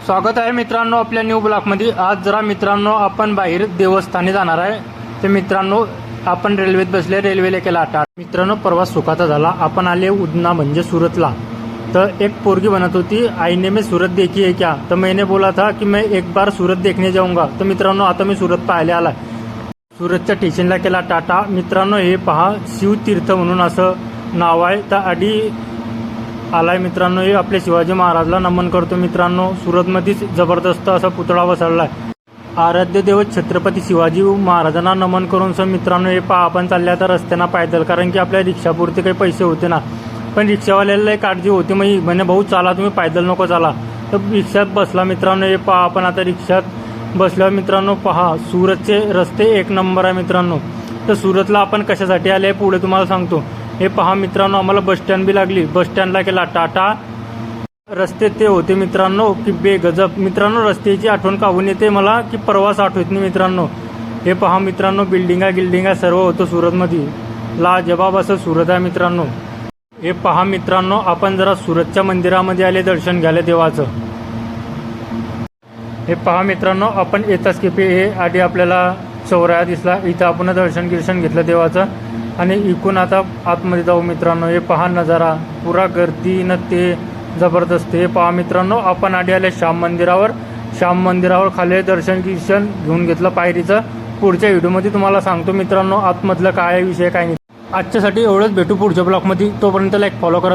स्वागत आहे मित्रांनो आपल्या न्यू ब्लॉगमध्ये। आज जरा मित्रांनो आपण बाहेर देवस्थानी जाणार आहे। तर मित्रांनो आपण रेल्वेत बसले, रेल्वेला केला आटा। मित्रांनो प्रवास सुखाचा झाला। आपण आले उधना म्हणजे सूरतला। तर एक पोरगी बनत होती, आईने मैं सूरत देखी है क्या, तो मैंने बोला था कि मैं एक बार सूरत देखने जाऊंगा। तर मित्रांनो आता मी सूरत पाहायला आला। सूरतच्या स्टेशनला केला टाटा। मित्रांनो हे पहा शिवतीर्थ म्हणून असं नाव आहे। तर आधी आलाय मित्रांनो, हे आपल्या शिवाजी महाराजला नमन करतो। मित्रांनो सूरतमध्येच जबरदस्त असा पुतळा बसवलाय। आराध्य दैवत छत्रपती शिवाजी महाराजांना नमन करून सर मित्रांनो हे पहा आपण चालल्या तर रस्त्याना पायदल, कारण की आपल्या रिक्षापुरते काही पैसे होते ना, पण रिक्षावाल्याला काळजी होती म्हणे भाऊ चला तुम्ही पायदल नको चाला। तर रिक्षात बसला मित्रांनो, हे पहा आपण आता रिक्षात बसल्यावर मित्रांनो पहा सूरतचे रस्ते एक नंबर आहे मित्रांनो। तर सूरतला आपण कशासाठी आले पुढे तुम्हाला सांगतो। हे पहा मित्रांनो आम्हाला बस स्टँड बी लागली, बस स्टँडला केला टाटा। रस्ते ते होते मित्रांनो की बेगजब। मित्रांनो रस्त्याची आठवण काहून येते मला की प्रवास आठवत नाही मित्रांनो। हे पहा मित्रांनो बिल्डिंगा सर्व होतं सूरतमध्ये, लाजवाब असं सूरत आहे मित्रांनो। हे पहा मित्रांनो आपण जरा सूरतच्या मंदिरामध्ये आले दर्शन घ्यायला देवाचं। हे पहा मित्रांनो आपण येताच की हे आधी आपल्याला चौराया दिसला, इथं आपण दर्शन घेतलं देवाचं आणि इकून आता आतमध्ये जाऊ मित्रांनो। हे पहा नजारा पुरा गर्दी न ते जबरदस्त। हे पहा मित्रांनो आपण आधी आले श्याम मंदिरावर खाली दर्शन घेऊन घेतलं पायरीचं। पुढच्या व्हिडिओमध्ये तुम्हाला सांगतो मित्रांनो आतमधलं काय विषय काय नाही। आजच्यासाठी एवढंच, भेटू पुढच्या ब्लॉगमध्ये। तोपर्यंत लाईक फॉलो करा।